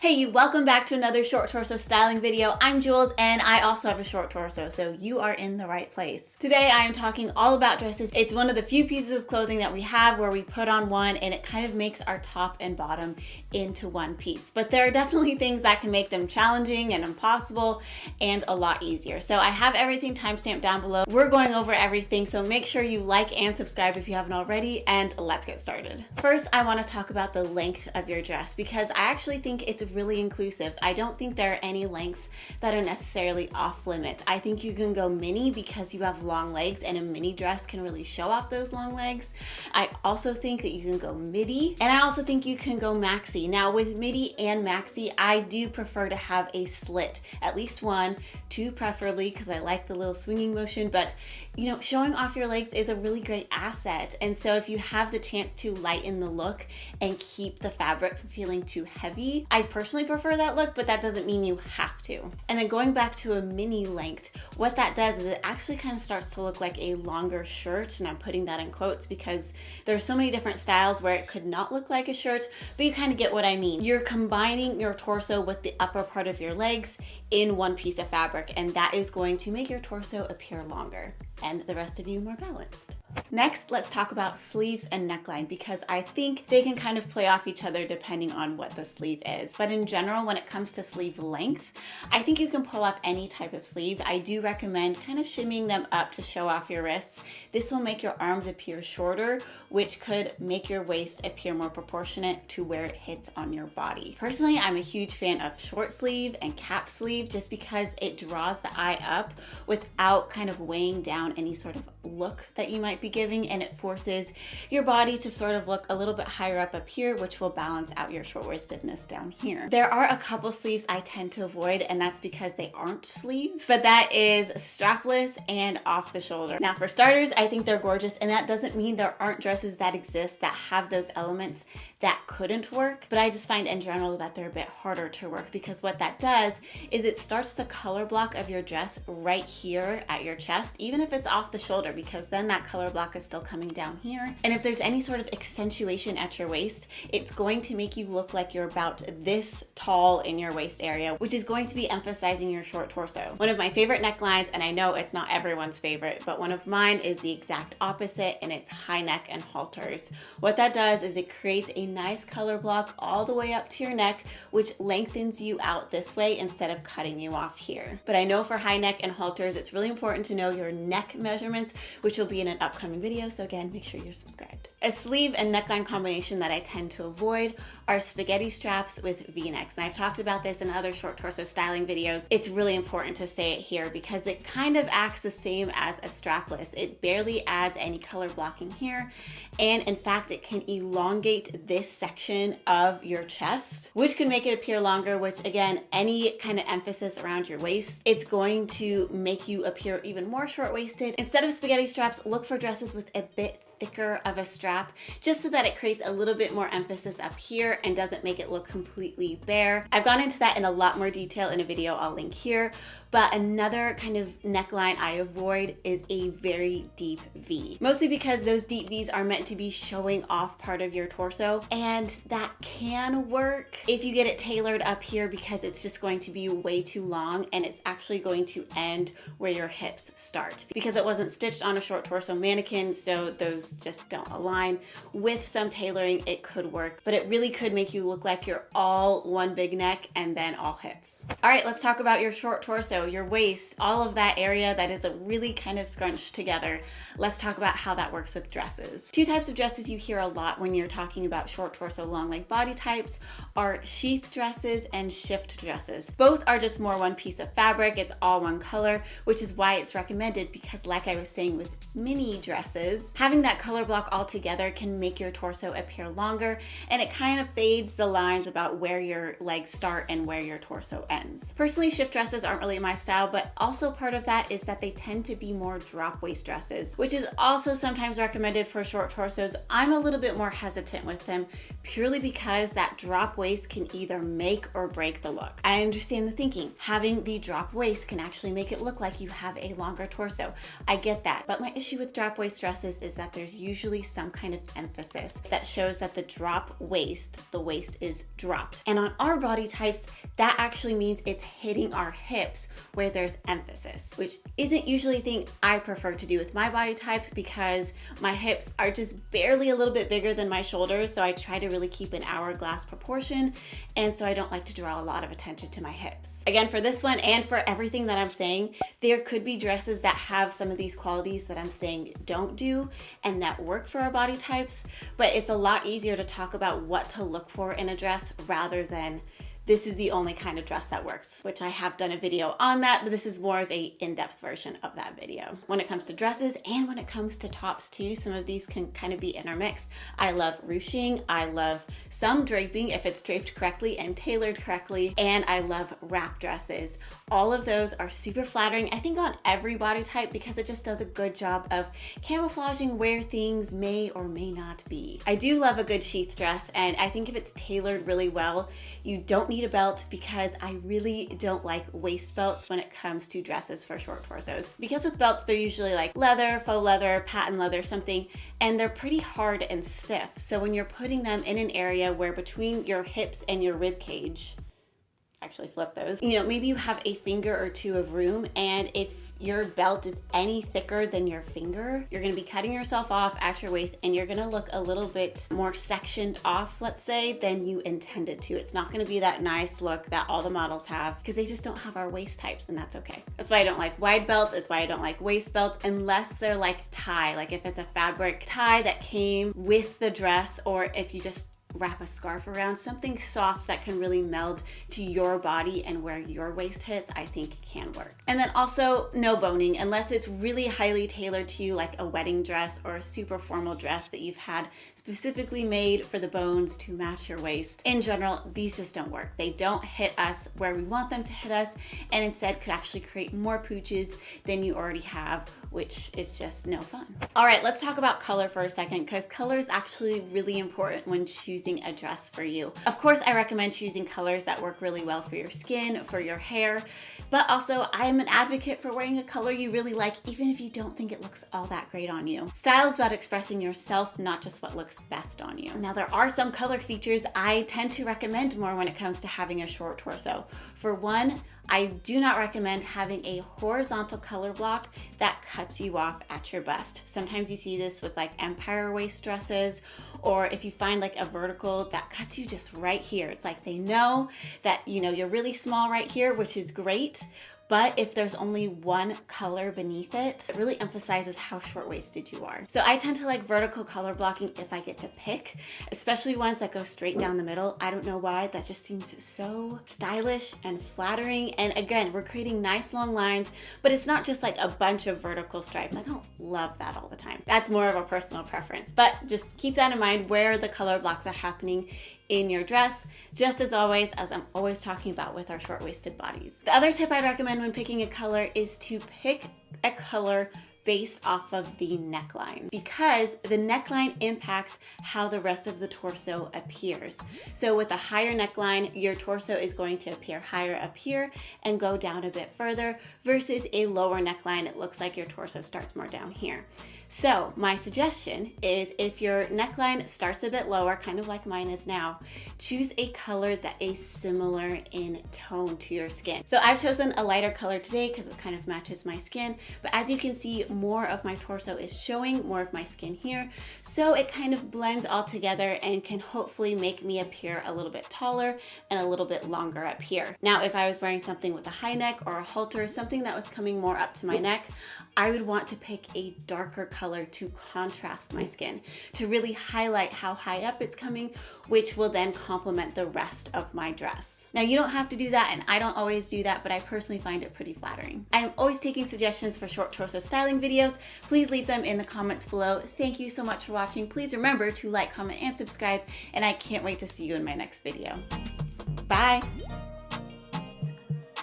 Hey, welcome back to another short torso styling video. I'm Jules and I also have a short torso, so you are in the right place. Today I am talking all about dresses. It's one of the few pieces of clothing that we have where we put on one and it kind of makes our top and bottom into one piece. But there are definitely things that can make them challenging and impossible and a lot easier. So I have everything timestamped down below. We're going over everything, so make sure you like and subscribe if you haven't already, and let's get started. First, I want to talk about the length of your dress because I actually think it's really inclusive. I don't think there are any lengths that are necessarily off limits. I think you can go mini because you have long legs and a mini dress can really show off those long legs. I also think that you can go midi, and I also think you can go maxi. Now with midi and maxi, I do prefer to have a slit, at least one, two preferably, because I like the little swinging motion, but you know, showing off your legs is a really great asset. And so if you have the chance to lighten the look and keep the fabric from feeling too heavy, I personally prefer that look, but that doesn't mean you have to. And then going back to a mini length, what that does is it actually kind of starts to look like a longer shirt, and I'm putting that in quotes because there's so many different styles where it could not look like a shirt, but you kind of get what I mean. You're combining your torso with the upper part of your legs in one piece of fabric, and that is going to make your torso appear longer and the rest of you more balanced. Next, let's talk about sleeves and neckline because I think they can kind of play off each other depending on what the sleeve is. But in general, when it comes to sleeve length, I think you can pull off any type of sleeve. I do recommend kind of shimmying them up to show off your wrists. This will make your arms appear shorter, which could make your waist appear more proportionate to where it hits on your body. Personally, I'm a huge fan of short sleeve and cap sleeve just because it draws the eye up without kind of weighing down any sort of look that you might be giving, and it forces your body to sort of look a little bit higher up here, which will balance out your short-waistedness down here. There are a couple sleeves I tend to avoid, and that's because they aren't sleeves, but that is strapless and off the shoulder. Now for starters, I think they're gorgeous, and that doesn't mean there aren't dresses that exist that have those elements that couldn't work, but I just find in general that they're a bit harder to work because what that does is it starts the color block of your dress right here at your chest, even if it's off the shoulder, because then that color block is still coming down here. And if there's any sort of accentuation at your waist, it's going to make you look like you're about this tall in your waist area, which is going to be emphasizing your short torso. One of my favorite necklines, and I know it's not everyone's favorite, but one of mine is the exact opposite, and it's high neck and halters. What that does is it creates a nice color block all the way up to your neck, which lengthens you out this way instead of cutting you off here. But I know for high neck and halters, it's really important to know your neck measurements, which will be in an upcoming video. So again, make sure you're subscribed. A sleeve and neckline combination that I tend to avoid are spaghetti straps with V-necks. And I've talked about this in other short torso styling videos. It's really important to say it here because it kind of acts the same as a strapless. It barely adds any color blocking here. And in fact, it can elongate this section of your chest, which can make it appear longer, which again, any kind of emphasis around your waist, it's going to make you appear even more short-waisted. Instead of spaghetti straps, look for dresses with a bit thicker of a strap just so that it creates a little bit more emphasis up here and doesn't make it look completely bare. I've gone into that in a lot more detail in a video I'll link here, but another kind of neckline I avoid is a very deep V. Mostly because those deep Vs are meant to be showing off part of your torso, and that can work if you get it tailored up here because it's just going to be way too long and it's actually going to end where your hips start because it wasn't stitched on a short torso mannequin, so those just don't align. With some tailoring, it could work, but it really could make you look like you're all one big neck and then all hips. All right, let's talk about your short torso, your waist, all of that area that is really kind of scrunched together. Let's talk about how that works with dresses. Two types of dresses you hear a lot when you're talking about short torso, long leg body types are sheath dresses and shift dresses. Both are just more one piece of fabric. It's all one color, which is why it's recommended because like I was saying with mini dresses, having that color block all together can make your torso appear longer, and it kind of fades the lines about where your legs start and where your torso ends. Personally, shift dresses aren't really my style, but also part of that is that they tend to be more drop waist dresses, which is also sometimes recommended for short torsos. I'm a little bit more hesitant with them purely because that drop waist can either make or break the look. I understand the thinking. Having the drop waist can actually make it look like you have a longer torso. I get that, but my issue with drop waist dresses is that there's there's usually some kind of emphasis that shows that the waist is dropped. And on our body types, that actually means it's hitting our hips where there's emphasis, which isn't usually a thing I prefer to do with my body type because my hips are just barely a little bit bigger than my shoulders. So I try to really keep an hourglass proportion. And so I don't like to draw a lot of attention to my hips. Again, for this one and for everything that I'm saying, there could be dresses that have some of these qualities that I'm saying don't do and that work for our body types, but it's a lot easier to talk about what to look for in a dress rather than this is the only kind of dress that works, which I have done a video on that, but this is more of a in-depth version of that video. When it comes to dresses and when it comes to tops too, some of these can kind of be intermixed. I love ruching, I love some draping if it's draped correctly and tailored correctly, and I love wrap dresses. All of those are super flattering, I think, on every body type because it just does a good job of camouflaging where things may or may not be. I do love a good sheath dress, and I think if it's tailored really well, you don't need a belt because I really don't like waist belts when it comes to dresses for short torsos. Because with belts, they're usually like leather, faux leather, patent leather, something, and they're pretty hard and stiff. So when you're putting them in an area where between your hips and your rib cage, actually flip those, maybe you have a finger or two of room, and if your belt is any thicker than your finger, you're gonna be cutting yourself off at your waist and you're gonna look a little bit more sectioned off, let's say, than you intended to. It's not gonna be that nice look that all the models have because they just don't have our waist types, and that's okay. That's why I don't like wide belts. It's why I don't like waist belts unless they're like tie, like if it's a fabric tie that came with the dress, or if you just wrap a scarf around, something soft that can really meld to your body and where your waist hits, I think can work. And then also no boning unless it's really highly tailored to you, like a wedding dress or a super formal dress that you've had specifically made for the bones to match your waist. In general, these just don't work. They don't hit us where we want them to hit us, and instead could actually create more pooches than you already have, which is just no fun. All right, let's talk about color for a second because color is actually really important when choosing a dress for you. Of course, I recommend choosing colors that work really well for your skin, for your hair, but also I'm an advocate for wearing a color you really like, even if you don't think it looks all that great on you. Style is about expressing yourself, not just what looks best on you. Now, there are some color features I tend to recommend more when it comes to having a short torso. For one, I do not recommend having a horizontal color block that cuts you off at your bust. Sometimes you see this with like empire waist dresses, or if you find like a vertical that cuts you just right here. It's like they know that, you're really small right here, which is great. But if there's only one color beneath it, it really emphasizes how short-waisted you are. So I tend to like vertical color blocking if I get to pick, especially ones that go straight down the middle. I don't know why, that just seems so stylish and flattering. And again, we're creating nice long lines, but it's not just like a bunch of vertical stripes. I don't love that all the time. That's more of a personal preference, but just keep that in mind where the color blocks are happening in your dress, just as always, as I'm always talking about with our short-waisted bodies. The other tip I'd recommend when picking a color is to pick a color based off of the neckline, because the neckline impacts how the rest of the torso appears. So with a higher neckline, your torso is going to appear higher up here and go down a bit further, versus a lower neckline, it looks like your torso starts more down here. So my suggestion is, if your neckline starts a bit lower, kind of like mine is now, choose a color that is similar in tone to your skin. So I've chosen a lighter color today because it kind of matches my skin, but as you can see, more of my torso is showing, more of my skin here, so it kind of blends all together and can hopefully make me appear a little bit taller and a little bit longer up here. Now, if I was wearing something with a high neck or a halter, something that was coming more up to my neck, I would want to pick a darker color to contrast my skin, to really highlight how high up it's coming, which will then complement the rest of my dress. Now, you don't have to do that, and I don't always do that, but I personally find it pretty flattering. I'm always taking suggestions for short torso styling videos. Please leave them in the comments below. Thank you so much for watching. Please remember to like, comment, and subscribe, and I can't wait to see you in my next video. Bye!